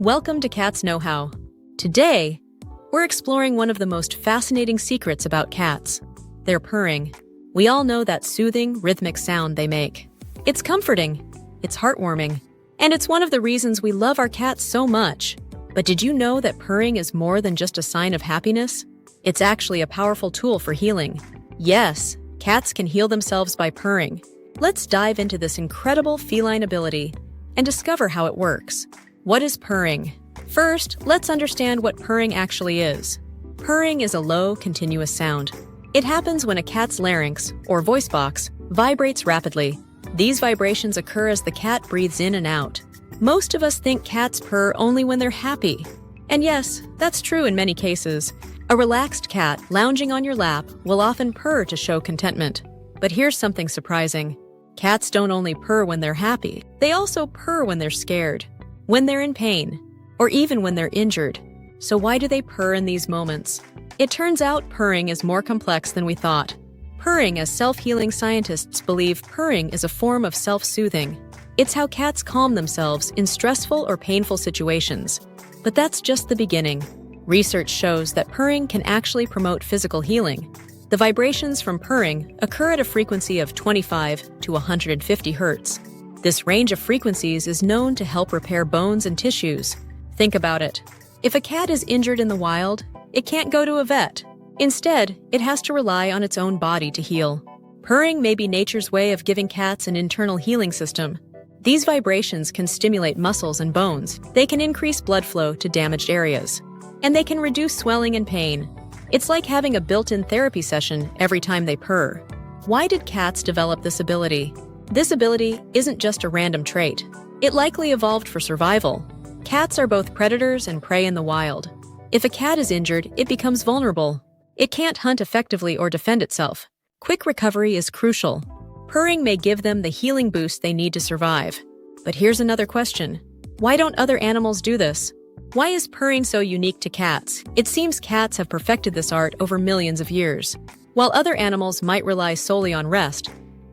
Welcome to Cats Knowhow. Today, we're exploring one of the most fascinating secrets about cats, their purring. We all know that soothing, rhythmic sound they make. It's comforting, it's heartwarming, and it's one of the reasons we love our cats so much. But did you know that purring is more than just a sign of happiness? It's actually a powerful tool for healing. Yes, cats can heal themselves by purring. Let's dive into this incredible feline ability and discover how it works. What is purring? First, let's understand what purring actually is. Purring is a low, continuous sound. It happens when a cat's larynx, or voice box, vibrates rapidly. These vibrations occur as the cat breathes in and out. Most of us think cats purr only when they're happy. And yes, that's true in many cases. A relaxed cat lounging on your lap will often purr to show contentment. But here's something surprising. Cats don't only purr when they're happy, they also purr when they're scared, when they're in pain, or even when they're injured. So why do they purr in these moments? It turns out purring is more complex than we thought. Purring, as self-healing scientists believe, purring is a form of self-soothing. It's how cats calm themselves in stressful or painful situations. But that's just the beginning. Research shows that purring can actually promote physical healing. The vibrations from purring occur at a frequency of 25 to 150 hertz. This range of frequencies is known to help repair bones and tissues. Think about it. If a cat is injured in the wild, it can't go to a vet. Instead, it has to rely on its own body to heal. Purring may be nature's way of giving cats an internal healing system. These vibrations can stimulate muscles and bones. They can increase blood flow to damaged areas. And they can reduce swelling and pain. It's like having a built-in therapy session every time they purr. Why did cats develop this ability? This ability isn't just a random trait. It likely evolved for survival. Cats are both predators and prey in the wild. If a cat is injured, it becomes vulnerable. It can't hunt effectively or defend itself. Quick recovery is crucial. Purring may give them the healing boost they need to survive. But here's another question. Why don't other animals do this? Why is purring so unique to cats? It seems cats have perfected this art over millions of years. While other animals might rely solely on rest,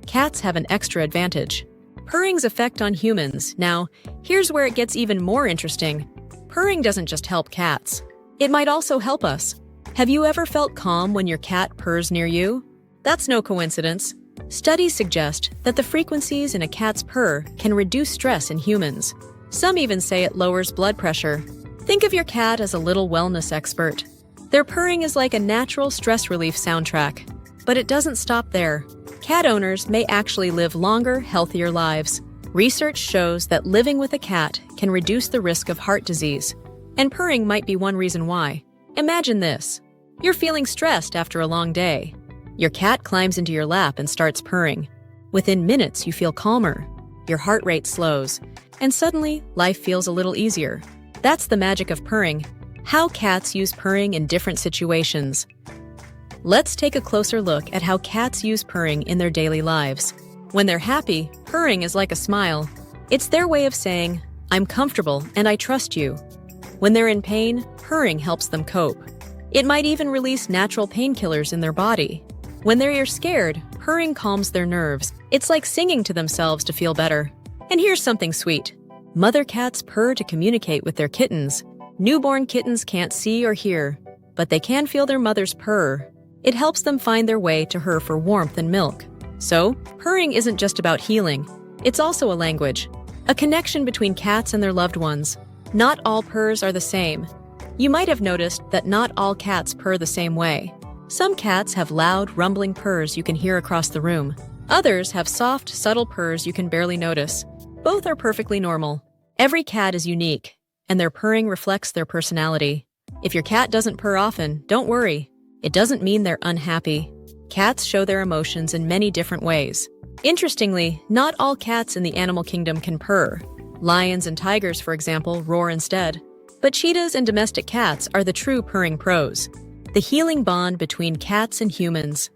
cats have an extra advantage. Purring's effect on humans. Now, here's where it gets even more interesting. Purring doesn't just help cats. It might also help us. Have you ever felt calm when your cat purrs near you? That's no coincidence. Studies suggest that the frequencies in a cat's purr can reduce stress in humans. Some even say it lowers blood pressure. Think of your cat as a little wellness expert. Their purring is like a natural stress relief soundtrack. But it doesn't stop there. Cat owners may actually live longer, healthier lives. Research shows that living with a cat can reduce the risk of heart disease. And purring might be one reason why. Imagine this. You're feeling stressed after a long day. Your cat climbs into your lap and starts purring. Within minutes, you feel calmer. Your heart rate slows. And suddenly, life feels a little easier. That's the magic of purring. How cats use purring in different situations. Let's take a closer look at how cats use purring in their daily lives. When they're happy, purring is like a smile. It's their way of saying, "I'm comfortable and I trust you." When they're in pain, purring helps them cope. It might even release natural painkillers in their body. When they're scared, purring calms their nerves. It's like singing to themselves to feel better. And here's something sweet. Mother cats purr to communicate with their kittens. Newborn kittens can't see or hear, but they can feel their mother's purr. It helps them find their way to her for warmth and milk. So, purring isn't just about healing. It's also a language, a connection between cats and their loved ones. Not all purrs are the same. You might have noticed that not all cats purr the same way. Some cats have loud, rumbling purrs you can hear across the room. Others have soft, subtle purrs you can barely notice. Both are perfectly normal. Every cat is unique, and their purring reflects their personality. If your cat doesn't purr often, don't worry. It doesn't mean they're unhappy. Cats show their emotions in many different ways. Interestingly, not all cats in the animal kingdom can purr. Lions and tigers, for example, roar instead. But cheetahs and domestic cats are the true purring pros. The healing bond between cats and humans.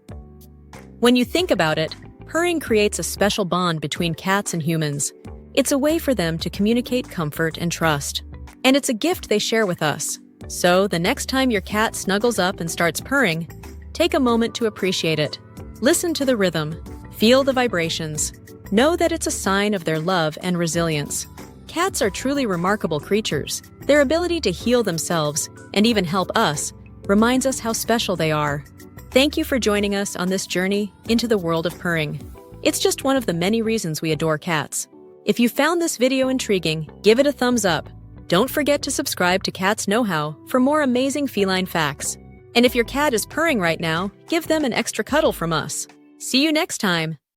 When you think about it, purring creates a special bond between cats and humans. It's a way for them to communicate comfort and trust. And it's a gift they share with us. So, the next time your cat snuggles up and starts purring, take a moment to appreciate it. Listen to the rhythm. Feel the vibrations. Know that it's a sign of their love and resilience. Cats are truly remarkable creatures. Their ability to heal themselves, and even help us, reminds us how special they are. Thank you for joining us on this journey into the world of purring. It's just one of the many reasons we adore cats. If you found this video intriguing, give it a thumbs up. Don't forget to subscribe to Cats Knowhow for more amazing feline facts. And if your cat is purring right now, give them an extra cuddle from us. See you next time!